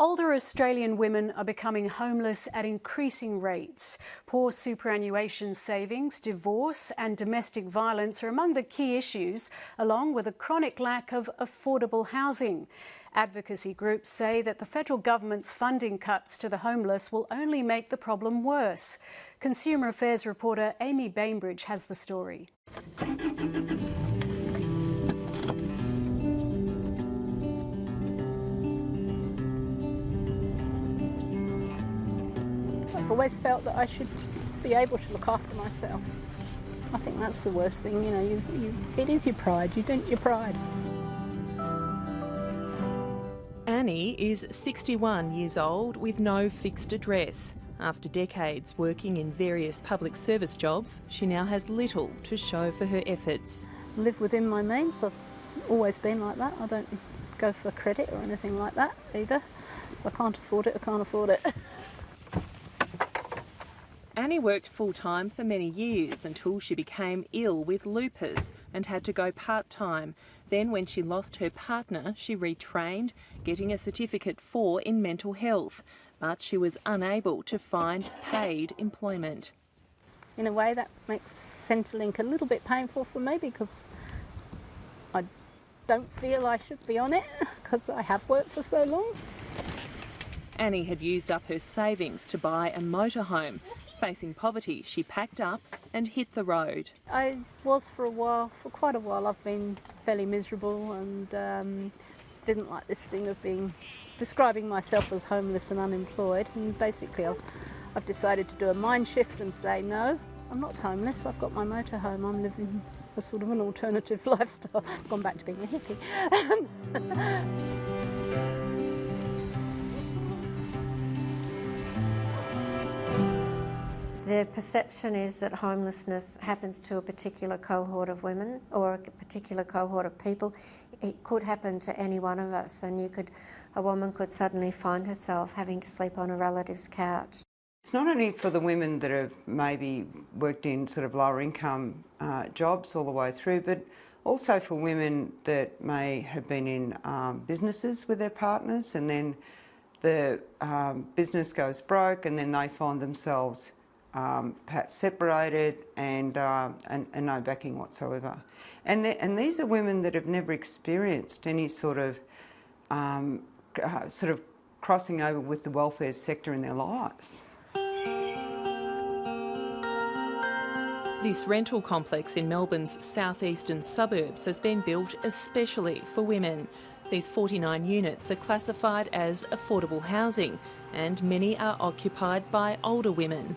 Older Australian women are becoming homeless at increasing rates. Poor superannuation savings, divorce and domestic violence are among the key issues, along with a chronic lack of affordable housing. Advocacy groups say that the federal government's funding cuts to the homeless will only make the problem worse. Consumer Affairs reporter Amy Bainbridge has the story. I've always felt that I should be able to look after myself. I think that's the worst thing, you know, it is your pride, you dent your pride. Annie is 61 years old with no fixed address. After decades working in various public service jobs, she now has little to show for her efforts. I live within my means, I've always been like that. I don't go for credit or anything like that either. If I can't afford it, I can't afford it. Annie worked full-time for many years until she became ill with lupus and had to go part-time. Then when she lost her partner, she retrained, getting a certificate 4 in mental health, but she was unable to find paid employment. In a way that makes Centrelink a little bit painful for me because I don't feel I should be on it because I have worked for so long. Annie had used up her savings to buy a motorhome. Facing poverty, she packed up and hit the road. I was for quite a while. I've been fairly miserable and didn't like this thing of describing myself as homeless and unemployed. And basically I've decided to do a mind shift and say, no, I'm not homeless, I've got my motorhome, I'm living a sort of an alternative lifestyle. I've gone back to being a hippie. The perception is that homelessness happens to a particular cohort of women or a particular cohort of people. It could happen to any one of us, and a woman could suddenly find herself having to sleep on a relative's couch. It's not only for the women that have maybe worked in sort of lower income jobs all the way through, but also for women that may have been in businesses with their partners, and then the business goes broke and then they find themselves perhaps separated and no backing whatsoever. And these are women that have never experienced any sort of crossing over with the welfare sector in their lives. This rental complex in Melbourne's southeastern suburbs has been built especially for women. These 49 units are classified as affordable housing, and many are occupied by older women.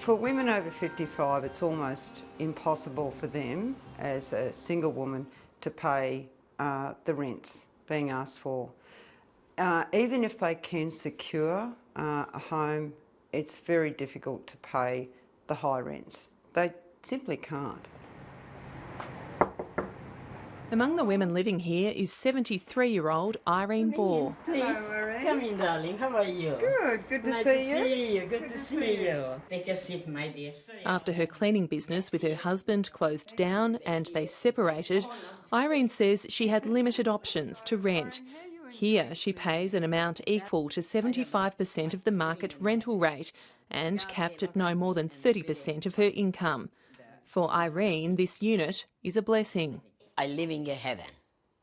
For women over 55, it's almost impossible for them, as a single woman, to pay the rents being asked for. Even if they can secure a home, it's very difficult to pay the high rents. They simply can't. Among the women living here is 73-year-old Irene Ball. Please, come in, darling. How are you? Good nice to see you. Good to see you. Take a seat, my dear. After her cleaning business with her husband closed down and they separated, Irene says she had limited options to rent. Here she pays an amount equal to 75% of the market rental rate and capped at no more than 30% of her income. For Irene, this unit is a blessing. I live in heaven.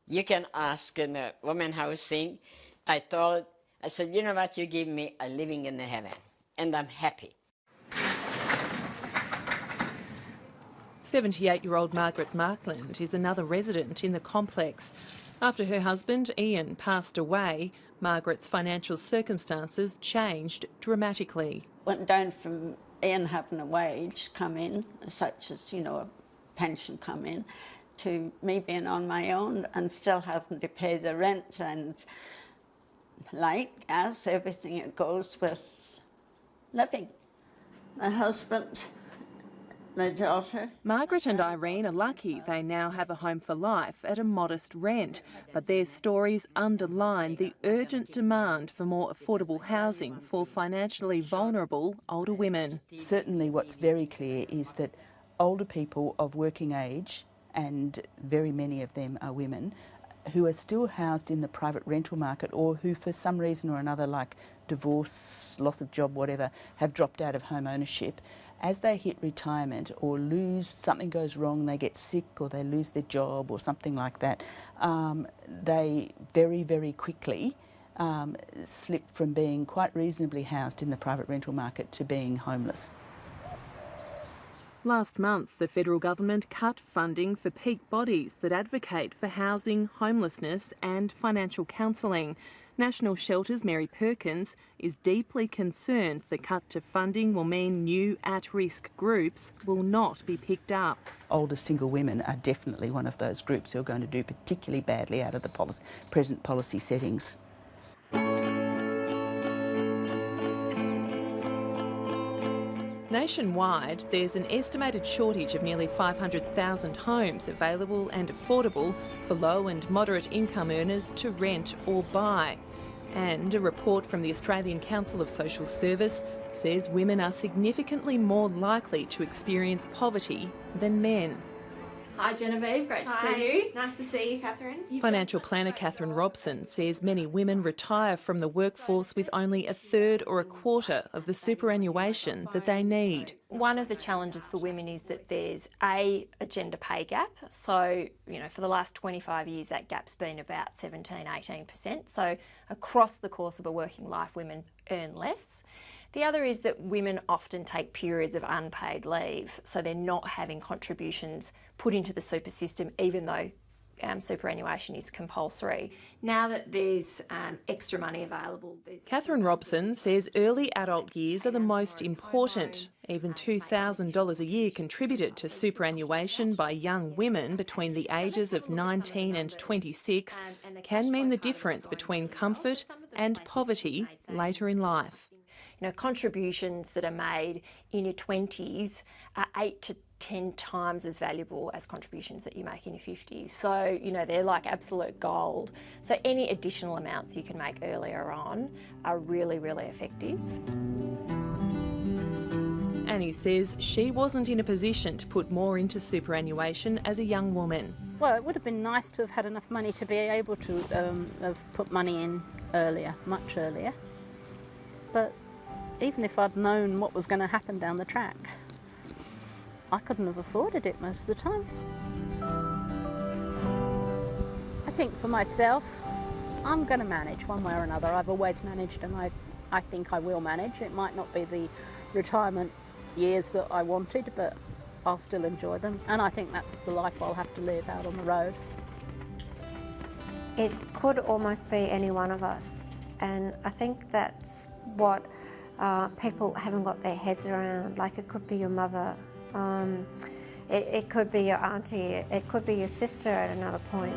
You can ask in the women housing. I said, you know what, you give me, I living in heaven, and I'm happy. 78-year-old Margaret Markland is another resident in the complex. After her husband, Ian, passed away, Margaret's financial circumstances changed dramatically. Went down from Ian having a wage come in, such as, you know, a pension come in, to me being on my own and still having to pay the rent and light, gas, everything that goes with living. My husband, my daughter. Margaret and Irene are lucky they now have a home for life at a modest rent, but their stories underline the urgent demand for more affordable housing for financially vulnerable older women. Certainly what's very clear is that older people of working age, and very many of them are women, who are still housed in the private rental market, or who for some reason or another, like divorce, loss of job, whatever, have dropped out of home ownership, as they hit retirement or something goes wrong, they get sick or they lose their job or something like that, they very, very quickly slip from being quite reasonably housed in the private rental market to being homeless. Last month, the federal government cut funding for peak bodies that advocate for housing, homelessness and financial counselling. National Shelter's Mary Perkins is deeply concerned the cut to funding will mean new at-risk groups will not be picked up. Older single women are definitely one of those groups who are going to do particularly badly out of the present policy settings. Nationwide, there's an estimated shortage of nearly 500,000 homes available and affordable for low and moderate income earners to rent or buy. And a report from the Australian Council of Social Service says women are significantly more likely to experience poverty than men. Hi Genevieve, great to see you. Nice to see you, Catherine. Financial planner Catherine Robson says many women retire from the workforce with only a third or a quarter of the superannuation that they need. One of the challenges for women is that there's a gender pay gap. So, for the last 25 years, that gap's been about 17-18%. So across the course of a working life, women earn less. The other is that women often take periods of unpaid leave, so they're not having contributions put into the super system, even though superannuation is compulsory. Now that there's extra money available... Catherine Robson says early adult years are the most important. Even $2,000 a year contributed to superannuation by young women between the ages of 19 and 26 can mean the difference between comfort and poverty later in life. Contributions that are made in your 20s are 8 to 10 times as valuable as contributions that you make in your 50s. So, they're like absolute gold. So any additional amounts you can make earlier on are really, really effective. Annie says she wasn't in a position to put more into superannuation as a young woman. Well, it would have been nice to have had enough money to be able to have put money in earlier, much earlier. But even if I'd known what was going to happen down the track, I couldn't have afforded it most of the time. I think for myself, I'm going to manage one way or another. I've always managed, and I think I will manage. It might not be the retirement years that I wanted, but I'll still enjoy them. And I think that's the life I'll have to live out on the road. It could almost be any one of us, and I think that's what people haven't got their heads around. Like, it could be your mother, it could be your auntie, it could be your sister at another point.